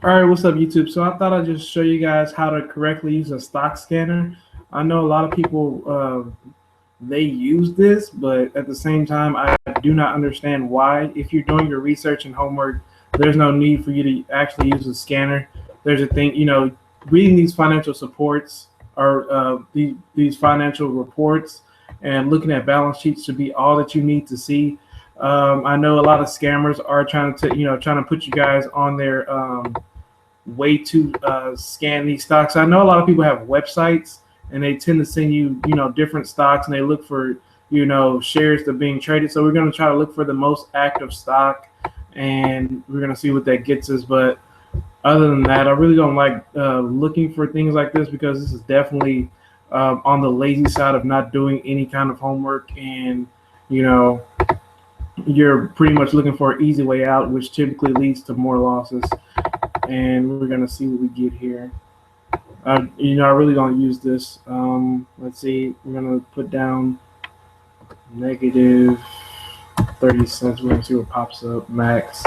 All right, what's up, YouTube? So I thought I'd just show you guys how to correctly use a stock scanner. I know a lot of people they use this, but at the same time, I do not understand why. If you're doing your research and homework, there's no need for you to actually use a scanner. There's a thing, reading these financial supports or these financial reports and looking at balance sheets should be all that you need to see. I know a lot of scammers are trying to put you guys on their way to scan these stocks. I know a lot of people have websites and they tend to send you, different stocks and they look for, shares that are being traded. So we're going to try to look for the most active stock and we're going to see what that gets us. But other than that, I really don't like looking for things like this because this is definitely on the lazy side of not doing any kind of homework, and you're pretty much looking for an easy way out, which typically leads to more losses. And we're gonna see what we get here. I really don't use this. Let's see, we're gonna put down negative 30 cents. We're gonna see what pops up. Max.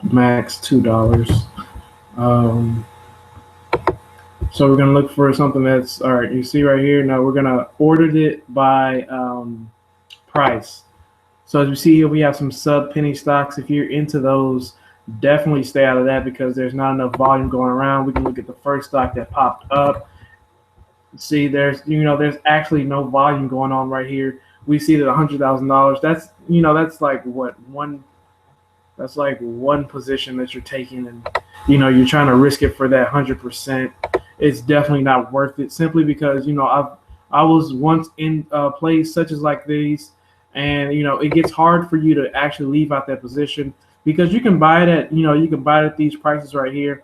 Max $2. So we're gonna look for something that's all right. You see right here. Now we're gonna order it by price. So as you see here, we have some sub penny stocks. If you're into those, definitely stay out of that because there's not enough volume going around. We can look at the first stock that popped up. See, there's actually no volume going on right here. We see that $100,000. That's that's like what one. That's like one position that you're taking, and you're trying to risk it for that 100%. It's definitely not worth it simply because I was once in plays such as like these. And it gets hard for you to actually leave out that position because you can buy it at these prices right here.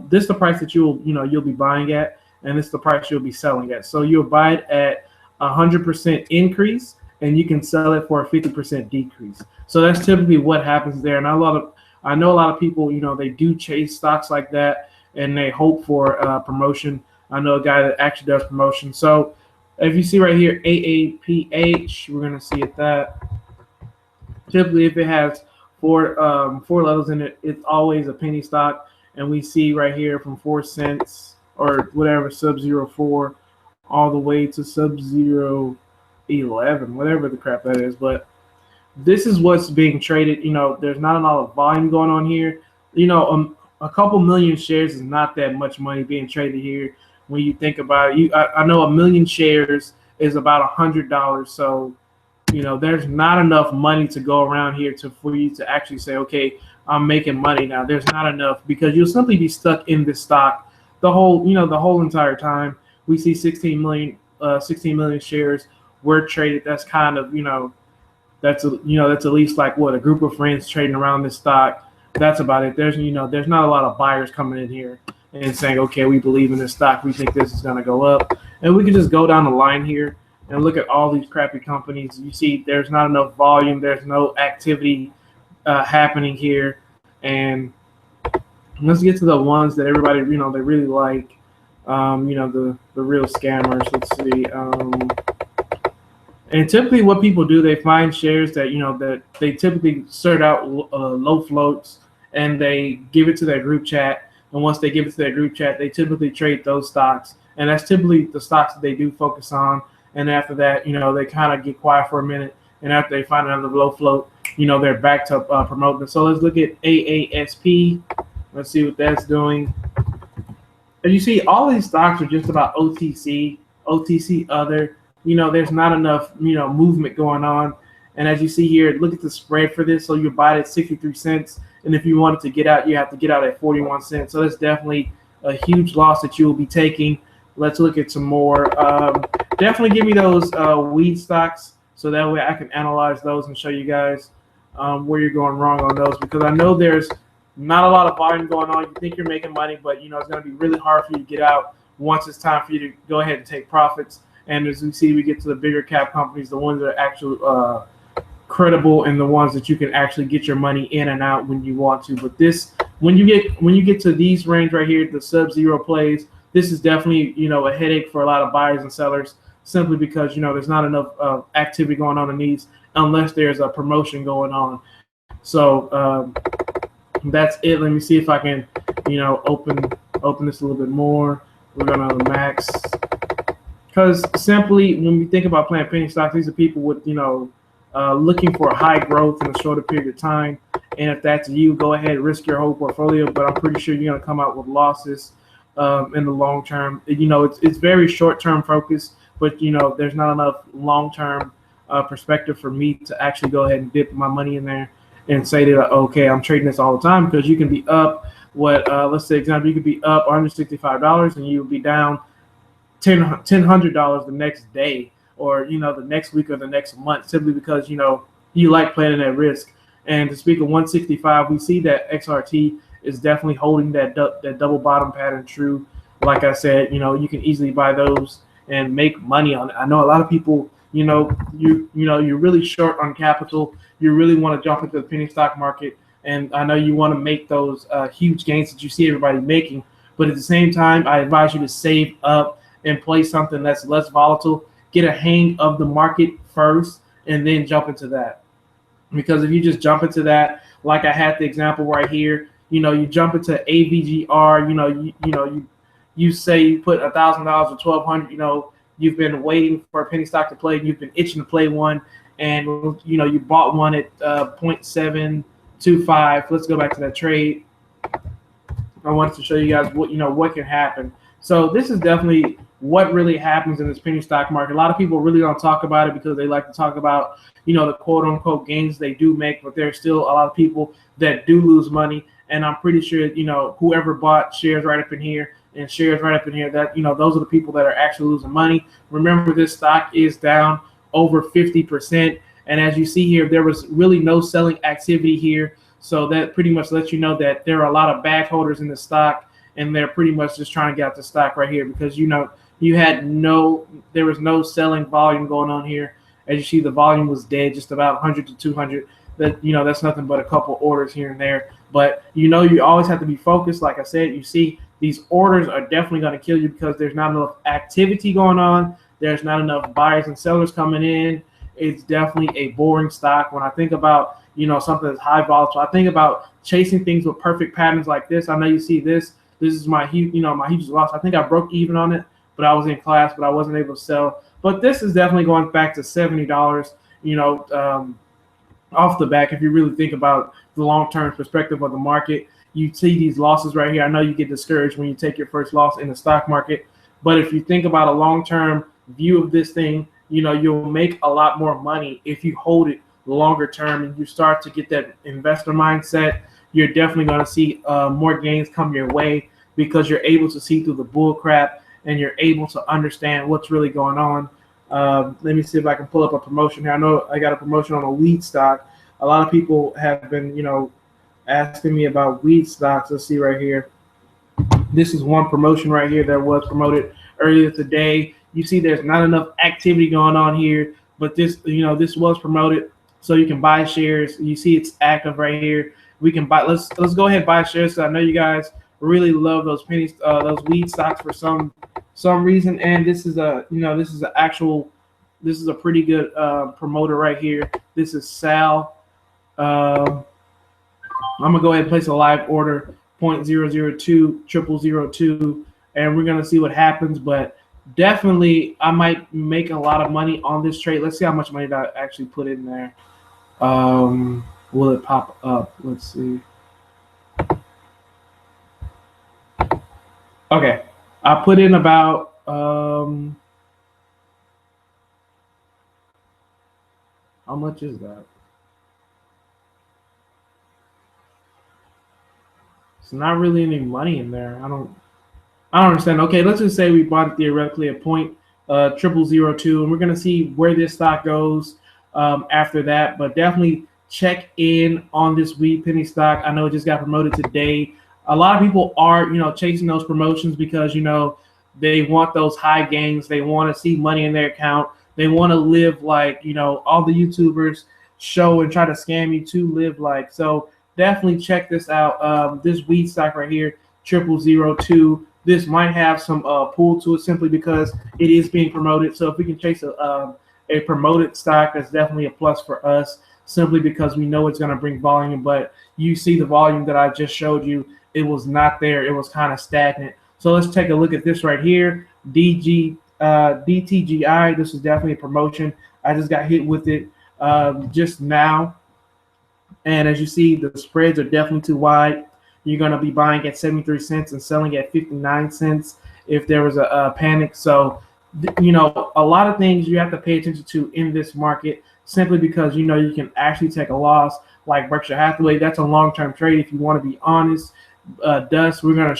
This is the price that you'll be buying at, and this is the price you'll be selling at. So you'll buy it at 100% increase, and you can sell it for a 50% decrease. So that's typically what happens there. And I know a lot of people they do chase stocks like that, and they hope for promotion. I know a guy that actually does promotion. So if you see right here, AAPH, we're gonna see it that. Typically, if it has four levels in it, it's always a penny stock. And we see right here from 4 cents or whatever sub-zero 4 all the way to sub-zero 11, whatever the crap that is. But this is what's being traded. There's not a lot of volume going on here. A couple million shares is not that much money being traded here. When you think about it, I know a million shares is about $100. So, there's not enough money to go around here for you to actually say, okay, I'm making money now. There's not enough because you'll simply be stuck in this stock the whole entire time. We see 16 million shares were traded. That's kind of, that's at least like what a group of friends trading around this stock. That's about it. There's not a lot of buyers coming in here and saying, okay, we believe in this stock. We think this is going to go up. And we can just go down the line here and look at all these crappy companies. You see there's not enough volume. There's no activity happening here. And let's get to the ones that everybody, they really like, the real scammers. Let's see. And typically what people do, they find shares that, that they typically start out low floats and they give it to their group chat. And once they give it to their group chat, they typically trade those stocks. And that's typically the stocks that they do focus on. And after that, they kind of get quiet for a minute. And after they find another low float, they're back to promoting. So let's look at AASP. Let's see what that's doing. And you see all these stocks are just about OTC other. There's not enough, movement going on. And as you see here, look at the spread for this. So you buy it at 63 cents. And if you wanted to get out, you have to get out at 41 cents. So that's definitely a huge loss that you will be taking. Let's look at some more. Definitely give me those weed stocks so that way I can analyze those and show you guys where you're going wrong on those, because I know there's not a lot of volume going on. You think you're making money, but it's going to be really hard for you to get out once it's time for you to go ahead and take profits. And as we see, we get to the bigger cap companies, the ones that are actually credible and the ones that you can actually get your money in and out when you want to. But this, when you get to these range right here, the sub-zero plays, this is definitely a headache for a lot of buyers and sellers. simply because there's not enough activity going on in these unless there's a promotion going on. So that's it. Let me see if I can open this a little bit more. We're gonna max, because simply when we think about playing penny stocks, these are people with looking for high growth in a shorter period of time. And if that's you, go ahead and risk your whole portfolio. But I'm pretty sure you're gonna come out with losses in the long term. It's very short term focused, but there's not enough long term perspective for me to actually go ahead and dip my money in there and say that, okay, I'm trading this all the time, because you can be up let's say example, you could be up $165 and you'll be down $1,000 the next day, or the next week or the next month, simply because you like playing at risk. And to speak of 165, we see that XRT is definitely holding that double bottom pattern true. Like I said, you can easily buy those and make money on it. I know a lot of people, you're really short on capital. You really want to jump into the penny stock market, and I know you want to make those huge gains that you see everybody making. But at the same time, I advise you to save up and play something that's less volatile. Get a hang of the market first, and then jump into that. Because if you just jump into that, like I had the example right here, you jump into AVGR, you say you put $1,000 or $1,200, you've been waiting for a penny stock to play, and you've been itching to play one, and you bought one at 0.725. Let's go back to that trade. I wanted to show you guys what can happen. So this is definitely what really happens in this penny stock market. A lot of people really don't talk about it because they like to talk about the quote unquote gains they do make, but there's still a lot of people that do lose money. And I'm pretty sure whoever bought shares right up in here and shares right up in here, that those are the people that are actually losing money. Remember, this stock is down over 50%, and as you see here, there was really no selling activity here. So that pretty much lets you know that there are a lot of bag holders in the stock, and they're pretty much just trying to get out the stock right here, because there was no selling volume going on here. As you see, the volume was dead, just about 100 to 200. That's nothing but a couple orders here and there. But you always have to be focused. Like I said, you see these orders are definitely going to kill you because there's not enough activity going on. There's not enough buyers and sellers coming in. It's definitely a boring stock. When I think about something that's high volatile, I think about chasing things with perfect patterns like this. I know you see this. This is my my hugest loss. I think I broke even on it, but I was in class, but I wasn't able to sell. But this is definitely going back to $70. Off the back, if you really think about the long-term perspective of the market, you see these losses right here. I know you get discouraged when you take your first loss in the stock market, but if you think about a long-term view of this thing, you'll make a lot more money if you hold it longer term and you start to get that investor mindset. You're definitely going to see more gains come your way, because you're able to see through the bull crap and you're able to understand what's really going on. Let me see if I can pull up a promotion here. I know I got a promotion on a weed stock. A lot of people have been, asking me about weed stocks. Let's see right here. This is one promotion right here that was promoted earlier today. You see there's not enough activity going on here, but this was promoted, so you can buy shares. You see it's active right here. We can buy. Let's go ahead and buy shares. So I know you guys really love those those weed stocks for some reason, and this is a pretty good promoter right here. This is Sal. I'm gonna go ahead and place a live order 0.0020002, and we're gonna see what happens. But definitely, I might make a lot of money on this trade. Let's see how much money that I actually put in there. Will it pop up? Let's see. Okay, I put in about how much is that? It's not really any money in there. I don't understand. Okay, let's just say we bought it theoretically at 0.0002, and we're gonna see where this stock goes after that. But definitely check in on this weed penny stock. I know it just got promoted today. A lot of people are chasing those promotions because they want those high gains. They want to see money in their account. They want to live like all the YouTubers show and try to scam you to live like. So definitely check this out. This weed stock right here, 0002. this might have some pull to it simply because it is being promoted. So if we can chase a promoted stock, that's definitely a plus for us, simply because we know it's going to bring volume. But you see the volume that I just showed you, it was not there. It was kind of stagnant. So let's take a look at this right here, DTGI. This is definitely a promotion. I just got hit with it just now. And as you see, the spreads are definitely too wide. You're going to be buying at 73 cents and selling at 59 cents if there was a panic. So, you know, a lot of things you have to pay attention to in this market, simply because, you know, you can actually take a loss like Berkshire Hathaway. That's a long-term trade if you want to be honest. Dust, we're going to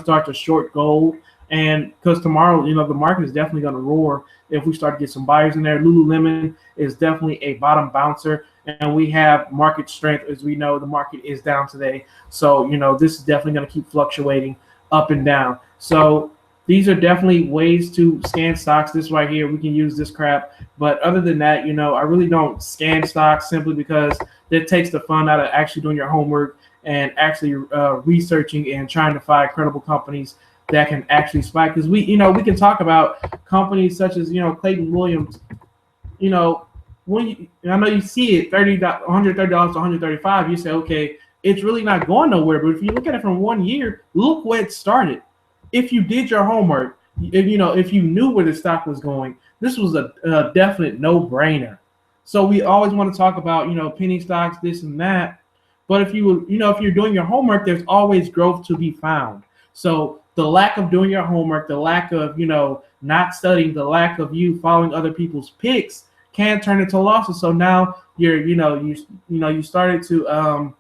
start to short gold. And because tomorrow, you know, the market is definitely going to roar if we start to get some buyers in there. Lululemon is definitely a bottom bouncer, and we have market strength. As we know, the market is down today. So, you know, this is definitely going to keep fluctuating up and down. So these are definitely ways to scan stocks. This right here, we can use this crap. But other than that, you know, I really don't scan stocks, simply because it takes the fun out of actually doing your homework and actually researching and trying to find credible companies that can actually spike. Because we can talk about companies such as, you know, Clayton Williams. You know, I know you see it $130 to $135, you say, okay, it's really not going nowhere. But if you look at it from 1 year, look where it started. If you did your homework, if you knew where the stock was going, this was a definite no-brainer. So we always want to talk about, you know, penny stocks, this and that. But if you're doing your homework, there's always growth to be found. So the lack of doing your homework, the lack of, you know, not studying, the lack of you following other people's picks can turn into losses. So now you started to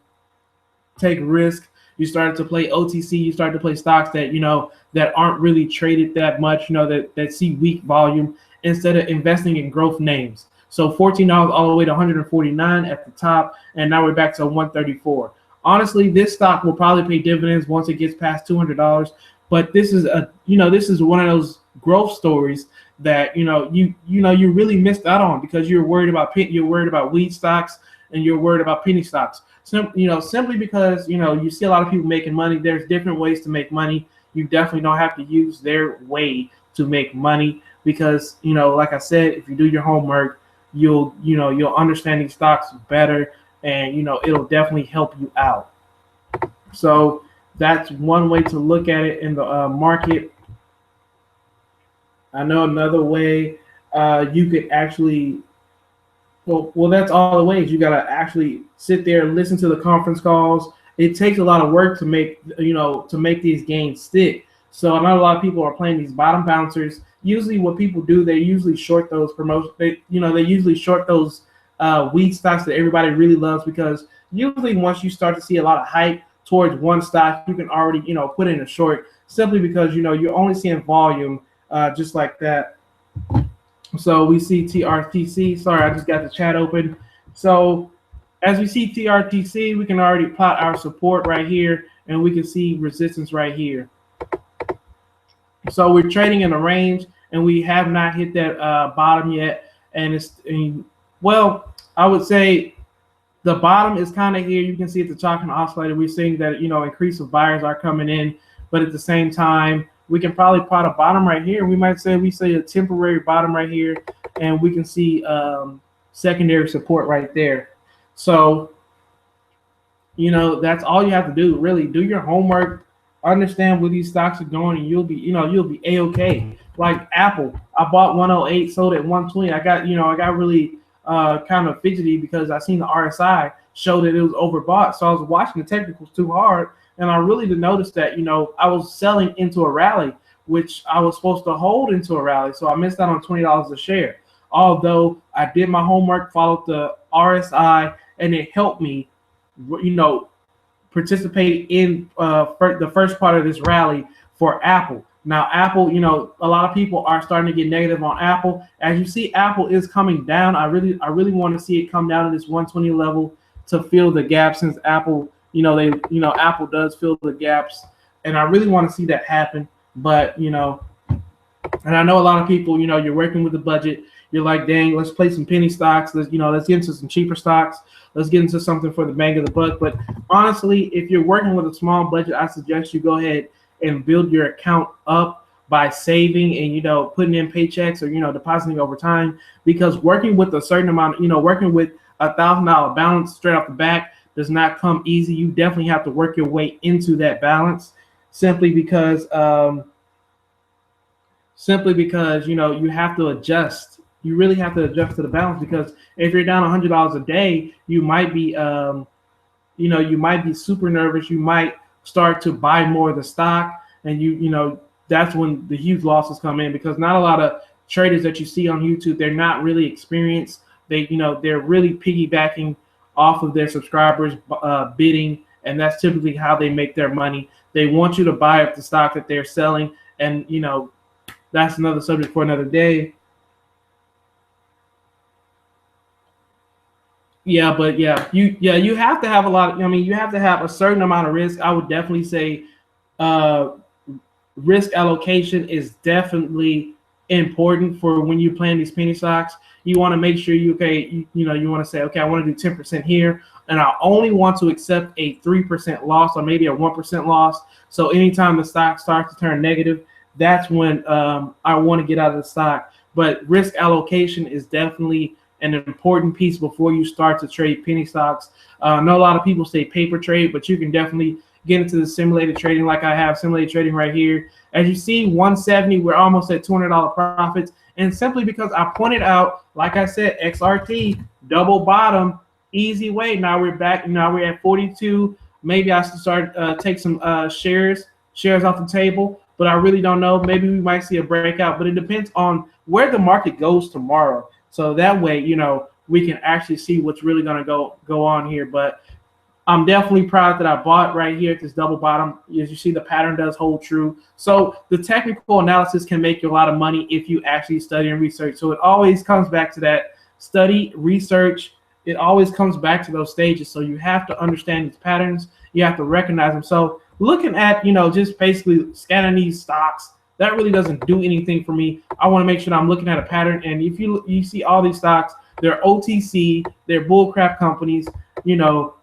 take risk. You started to play OTC. You started to play stocks that, you know, that aren't really traded that much, you know, that see weak volume, instead of investing in growth names. So $14 all the way to $149 at the top, and now we're back to $134. Honestly, this stock will probably pay dividends once it gets past $200. But this is one of those growth stories that you really missed out on, because you're worried about weed stocks and you're worried about penny stocks. Simply because you see a lot of people making money. There's different ways to make money. You definitely don't have to use their way to make money, because like I said, if you do your homework, you'll understand these stocks better, and it'll definitely help you out. So that's one way to look at it in the market. I know another way you could actually, well, that's all the ways. You got to actually sit there and listen to the conference calls. It takes a lot of work to make these gains stick. So I know a lot of people are playing these bottom bouncers. Usually what people do, they usually short those promotions. They usually short those weed stocks that everybody really loves, because usually once you start to see a lot of hype towards one stock, you can already put in a short, simply because you're only seeing volume just like that. So we see TRTC. Sorry, I just got the chat open. So as we see TRTC, we can already plot our support right here, and we can see resistance right here. So we're trading in a range, and we have not hit that bottom yet. And I would say the bottom is kind of here. You can see at the chalk and oscillator, we're seeing that increase of buyers are coming in, but at the same time, we can probably plot a bottom right here. We say a temporary bottom right here, and we can see secondary support right there. So that's all you have to do. Really, do your homework, understand where these stocks are going, and you'll be a-okay. Like Apple, I bought 108, sold at 120. I got really kind of fidgety because I seen the RSI show that it was overbought. So I was watching the technicals too hard, and I really did notice that I was selling into a rally, which I was supposed to hold into a rally. So I missed out on $20 a share. Although I did my homework, followed the RSI, and it helped me, participate in the first part of this rally for Apple. Now, Apple, a lot of people are starting to get negative on Apple. As you see, Apple is coming down. I really want to see it come down to this 120 level to fill the gap, since Apple, Apple does fill the gaps, and I really want to see that happen. But, and I know a lot of people, you're working with the budget. You're like, dang, let's play some penny stocks. Let's get into some cheaper stocks. Let's get into something for the bang of the buck. But honestly, if you're working with a small budget, I suggest you go ahead and build your account up by saving and, you know, putting in paychecks or, you know, depositing over time. Because working with a certain amount, you know, working with $1,000 balance straight off the back does not come easy. You definitely have to work your way into that balance, simply because you know, you have to adjust. You really have to adjust to the balance, because if you're down $100 a day, you might be you know, you might be super nervous. You might start to buy more of the stock, and you know, that's when the huge losses come in, because not a lot of traders that you see on YouTube, they're not really experienced. They, you know, they're really piggybacking off of their subscribers bidding, and that's typically how they make their money. They want you to buy up the stock that they're selling, and, you know, that's another subject for another day. Yeah, but you have to have a lot of, I mean, you have to have a certain amount of risk. I would definitely say uh risk allocation is definitely important for when you plan these penny stocks. You want to make sure you know, you want to say, okay, I want to do 10% here, and I only want to accept a 3% loss or maybe a 1% loss. So anytime the stock starts to turn negative, that's when I want to get out of the stock. But risk allocation is definitely an important piece before you start to trade penny stocks. I know a lot of people say paper trade, but you can definitely get into the simulated trading, like I have simulated trading right here. As you see, 170, we're almost at $200 profits. And simply because I pointed out, like I said, XRT, double bottom, easy way. Now we're back. Now we're at 42. Maybe I should start take some shares off the table, but I really don't know. Maybe we might see a breakout, but it depends on where the market goes tomorrow. So that way, you know, we can actually see what's really going to go on here. But I'm definitely proud that I bought right here at this double bottom. As you see, the pattern does hold true. So the technical analysis can make you a lot of money if you actually study and research. So it always comes back to that: study, research. It always comes back to those stages. So you have to understand these patterns. You have to recognize them. So looking at, you know, just basically scanning these stocks, that really doesn't do anything for me. I want to make sure that I'm looking at a pattern. And if you see all these stocks, they're OTC, they're bullcrap companies. You know,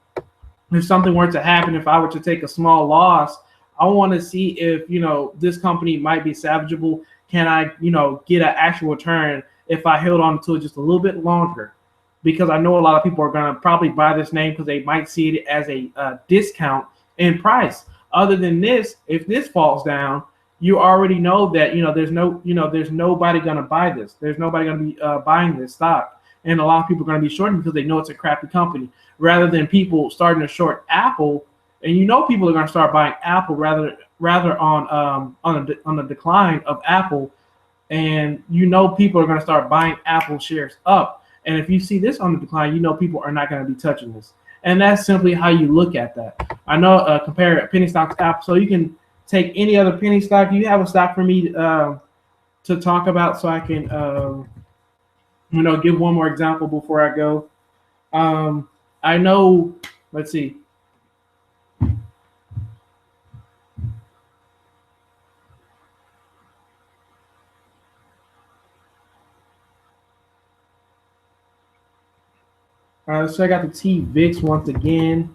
if something were to happen, if I were to take a small loss, I want to see if, you know, this company might be salvageable. Can I, you know, get an actual return if I held on to it just a little bit longer? Because I know a lot of people are going to probably buy this name because they might see it as a discount in price. Other than this, if this falls down, you already know that, you know, there's nobody going to buy this. There's nobody going to be buying this stock. And a lot of people are going to be shorting because they know it's a crappy company, rather than people starting to short Apple. And you know, people are going to start buying Apple rather on the decline of Apple. And you know, people are going to start buying Apple shares up. And if you see this on the decline, you know people are not going to be touching this. And that's simply how you look at that. I know compare penny stocks to Apple. So you can take any other penny stock. You have a stock for me to talk about, so I can you know, give one more example before I go. I know. Let's see. So I got the TVIX once again.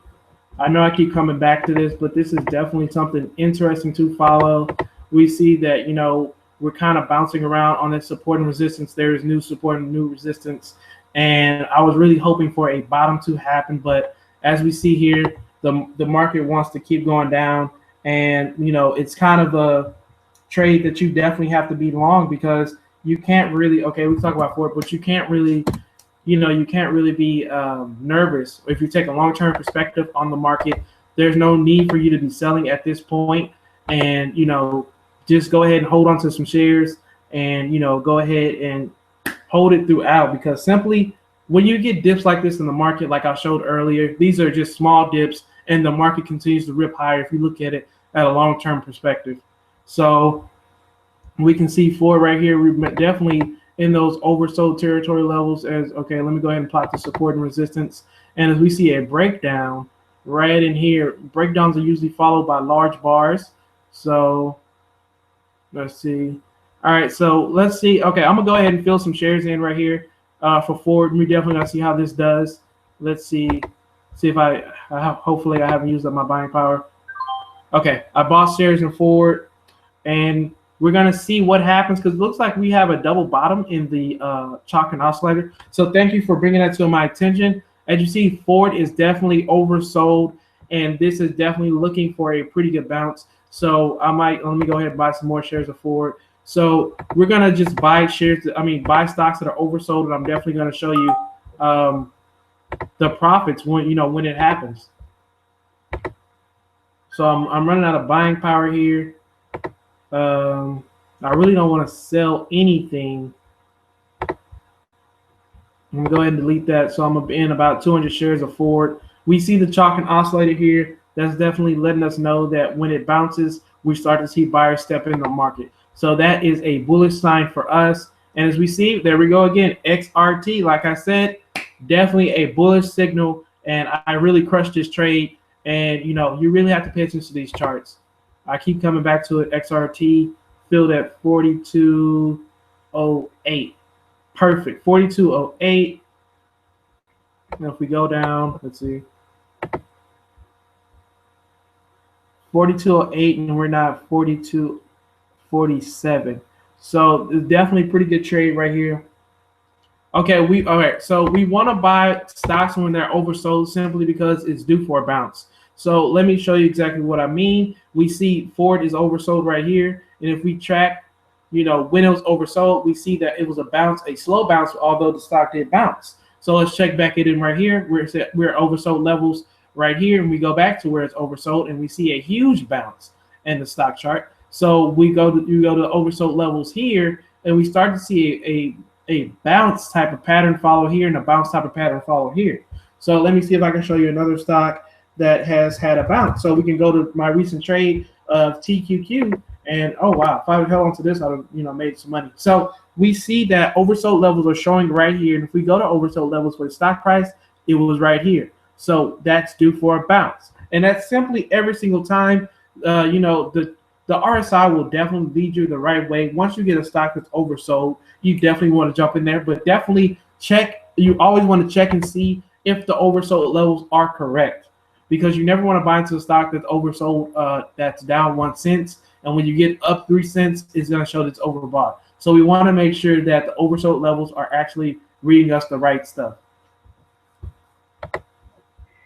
I know I keep coming back to this, but this is definitely something interesting to follow. We see that, you know, we're kind of bouncing around on this support and resistance. There is new support and new resistance. And I was really hoping for a bottom to happen. But as we see here, the market wants to keep going down. And, you know, it's kind of a trade that you definitely have to be long, because you can't really, okay, we talk about Ford, but you can't really, you know, you can't really be nervous. If you take a long-term perspective on the market, there's no need for you to be selling at this point. And, you know, just go ahead and hold on to some shares, and, you know, go ahead and hold it throughout, because simply when you get dips like this in the market, like I showed earlier, these are just small dips, and the market continues to rip higher if you look at it at a long-term perspective. So we can see Ford right here. We're definitely in those oversold territory levels. As okay, let me go ahead and plot the support and resistance. And as we see a breakdown right in here, breakdowns are usually followed by large bars. So let's see. All right, so let's see. Okay, I'm gonna go ahead and fill some shares in right here for Ford. We're definitely gonna see how this does. Let's see if hopefully I haven't used up my buying power. Okay, I bought shares in Ford, and we're gonna see what happens because it looks like we have a double bottom in the chalk and oscillator. So thank you for bringing that to my attention. As you see, Ford is definitely oversold, and this is definitely looking for a pretty good bounce. So let me go ahead and buy some more shares of Ford. So we're gonna just buy shares. Buy stocks that are oversold, and I'm definitely gonna show you the profits when it happens. So I'm running out of buying power here. I really don't want to sell anything. I'm gonna go ahead and delete that. So I'm in about 200 shares of Ford. We see the chalk and oscillator here. That's definitely letting us know that when it bounces, we start to see buyers step in the market. So that is a bullish sign for us. And as we see, there we go again, XRT. Like I said, definitely a bullish signal. And I really crushed this trade. And you really have to pay attention to these charts. I keep coming back to it. XRT filled at 42.08. Perfect. 42.08. Now if we go down, let's see. 42.08, and we're not 42.47. So it's definitely a pretty good trade right here. Okay, all right. So we want to buy stocks when they're oversold simply because it's due for a bounce. So let me show you exactly what I mean. We see Ford is oversold right here, and if we track, when it was oversold, we see that it was a bounce, a slow bounce, although the stock did bounce. So let's check back it in right here. We're oversold levels right here, and we go back to where it's oversold, and we see a huge bounce in the stock chart. So we go to oversold levels here, and we start to see a bounce type of pattern follow here and a bounce type of pattern follow here. So let me see if I can show you another stock that has had a bounce. So we can go to my recent trade of TQQ, and oh wow, if I would held onto this, I would have made some money. So we see that oversold levels are showing right here, and if we go to oversold levels for the stock price, it was right here. So that's due for a bounce, and that's simply every single time. The RSI will definitely lead you the right way. Once you get a stock that's oversold, you definitely want to jump in there, but definitely check. You always want to check and see if the oversold levels are correct, because you never want to buy into a stock that's oversold, that's down 1 cent, and when you get up 3 cents, it's going to show that it's overbought. So we want to make sure that the oversold levels are actually reading us the right stuff.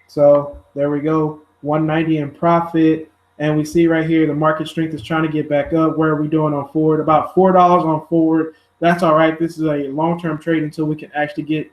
So there we go, 190 in profit. And we see right here the market strength is trying to get back up. Where are we doing on Ford? About $4 on Ford. That's all right. This is a long-term trade until we can actually get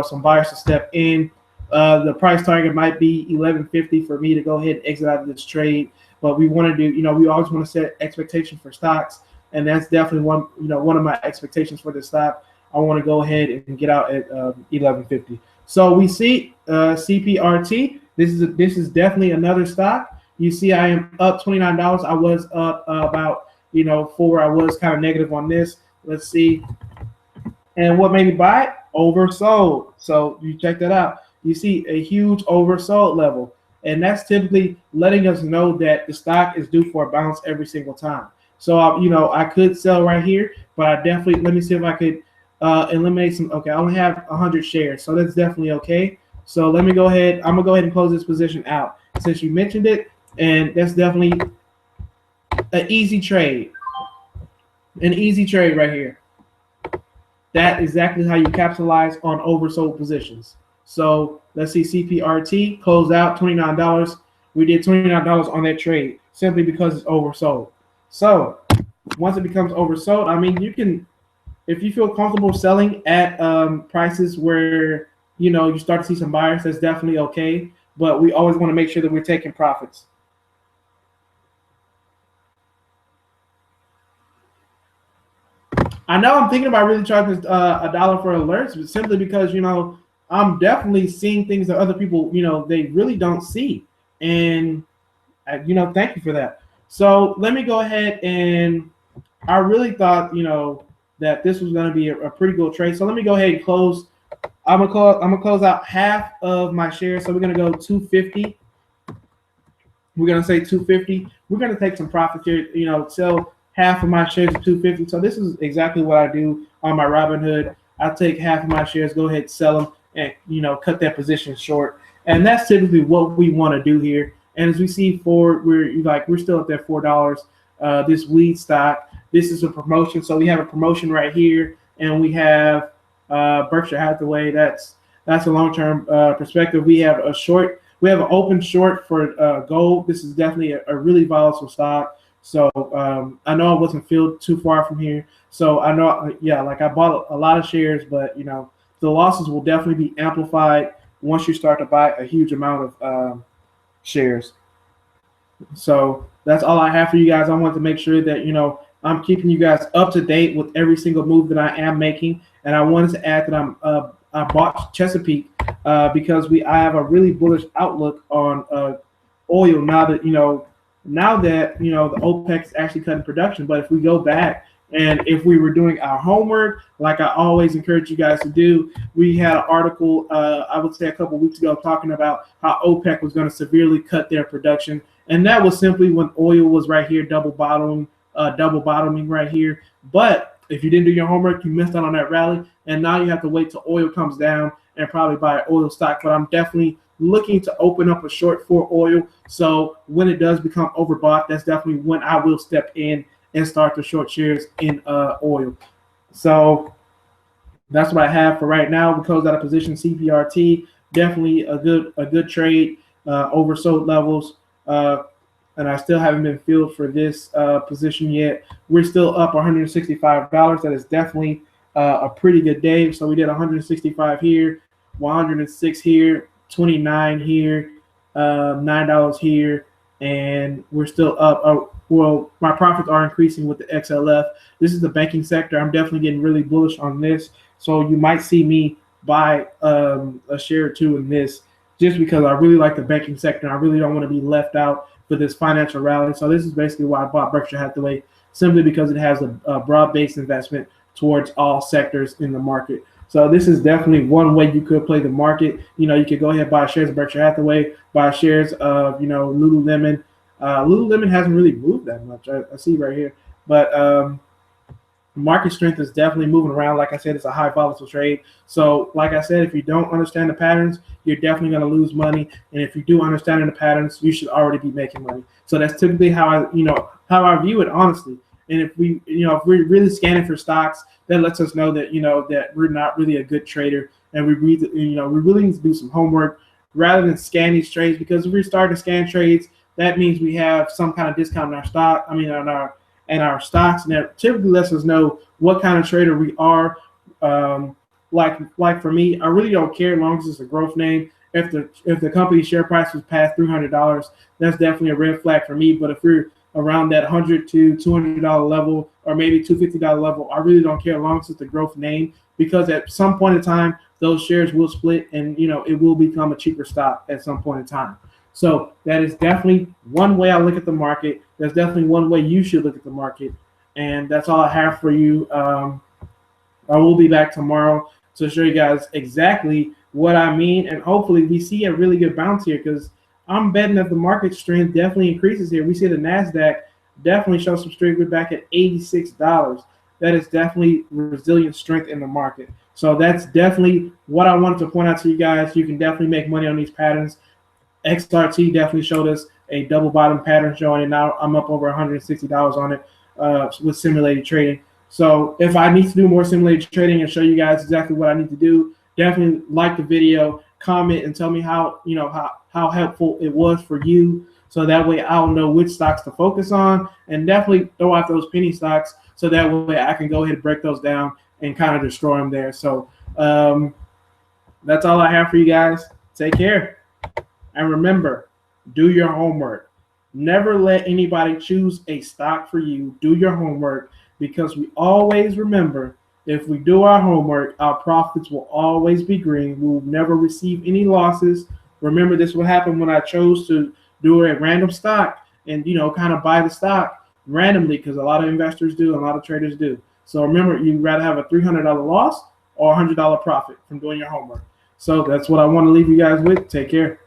some buyers to step in. The price target might be $11.50 for me to go ahead and exit out of this trade. But we want to do, we always want to set expectations for stocks, and that's definitely one of my expectations for this stock. I want to go ahead and get out at $11.50. So we see CPRT. This is definitely another stock. You see, I am up $29. I was up about $4. I was kind of negative on this. Let's see. And what made me buy it? Oversold. So you check that out. You see a huge oversold level, and that's typically letting us know that the stock is due for a bounce every single time. So I could sell right here, but I definitely, let me see if I could eliminate some. Okay, I only have 100 shares, so that's definitely okay. So let me go ahead. I'm gonna go ahead and close this position out since you mentioned it. And that's definitely an easy trade. An easy trade right here. That's exactly how you capitalize on oversold positions. So let's see, CPRT closed out $29. We did $29 on that trade simply because it's oversold. So once it becomes oversold, you can, if you feel comfortable selling at prices where you start to see some buyers, that's definitely okay. But we always want to make sure that we're taking profits. I know I'm thinking about really charging $1 for alerts, but simply because I'm definitely seeing things that other people they really don't see, and thank you for that. So let me go ahead, and I really thought that this was going to be a pretty good trade. So let me go ahead and close. I'm gonna close out half of my shares. So we're gonna go 250. We're gonna say 250. We're gonna take some profits here. Sell half of my shares at 250. So this is exactly what I do on my Robinhood. I take half of my shares, go ahead and sell them, and cut that position short. And that's typically what we want to do here. And as we see forward, we're still at that $4. This weed stock, this is a promotion. So we have a promotion right here, and we have Berkshire Hathaway. That's a long-term perspective. We have a short. We have an open short for gold. This is definitely a really volatile stock. So I know I wasn't filled too far from here. So I know, yeah, like I bought a lot of shares, but the losses will definitely be amplified once you start to buy a huge amount of shares. So that's all I have for you guys. I want to make sure that I'm keeping you guys up to date with every single move that I am making. And I wanted to add that I bought Chesapeake because I have a really bullish outlook on oil now that the OPEC is actually cutting production. But if we go back and if we were doing our homework, like I always encourage you guys to do, we had an article, I would say a couple of weeks ago, talking about how OPEC was going to severely cut their production. And that was simply when oil was right here, double bottoming right here. But if you didn't do your homework, you missed out on that rally. And now you have to wait till oil comes down and probably buy an oil stock. But I'm definitely looking to open up a short for oil. So when it does become overbought, that's definitely when I will step in and start to short shares in oil. So that's what I have for right now. We closed out a position. CPRT, definitely a good trade, oversold levels. And I still haven't been filled for this position yet. We're still up $165. That is definitely a pretty good day. So we did 165 here, 106 here, 29 here, $9 here, and we're still up. Well, my profits are increasing with the XLF. This is the banking sector. I'm definitely getting really bullish on this. So you might see me buy a share or two in this just because I really like the banking sector. I really don't want to be left out for this financial rally. So this is basically why I bought Berkshire Hathaway, simply because it has a broad-based investment towards all sectors in the market. So this is definitely one way you could play the market. You could go ahead and buy shares of Berkshire Hathaway, buy shares of, Lululemon. Lululemon hasn't really moved that much. I see right here. But market strength is definitely moving around. Like I said, it's a high volatile trade. So like I said, if you don't understand the patterns, you're definitely going to lose money. And if you do understand the patterns, you should already be making money. So that's typically how I view it, honestly. And if we're really scanning for stocks, that lets us know that that we're not really a good trader, and we really need to do some homework rather than scan these trades. Because if we start to scan trades, that means we have some kind of discount in our stock. on our stocks, and that typically lets us know what kind of trader we are. Like for me, I really don't care as long as it's a growth name. If the company's share price was past $300, that's definitely a red flag for me. But if we're around that $100 to $200 level, or maybe $250 level, I really don't care as long as it's the growth name, because at some point in time, those shares will split, and it will become a cheaper stock at some point in time. So that is definitely one way I look at the market. That's definitely one way you should look at the market. And that's all I have for you. I will be back tomorrow to show you guys exactly what I mean. And hopefully we see a really good bounce here, because I'm betting that the market strength definitely increases here. We see the NASDAQ definitely show some strength. We're back at $86. That is definitely resilient strength in the market. So that's definitely what I wanted to point out to you guys. You can definitely make money on these patterns. XRT definitely showed us a double bottom pattern showing, and now I'm up over $160 on it with simulated trading. So if I need to do more simulated trading and show you guys exactly what I need to do, definitely like the video, comment, and tell me how helpful it was for you. So that way I'll know which stocks to focus on, and definitely throw out those penny stocks so that way I can go ahead and break those down and kind of destroy them there. So that's all I have for you guys. Take care. And remember, do your homework. Never let anybody choose a stock for you. Do your homework, because we always remember, if we do our homework, our profits will always be green. We will never receive any losses. Remember, this will happen when I chose to do a random stock and kind of buy the stock randomly, because a lot of investors do, a lot of traders do. So remember, you'd rather have a $300 loss or a $100 profit from doing your homework. So that's what I want to leave you guys with. Take care.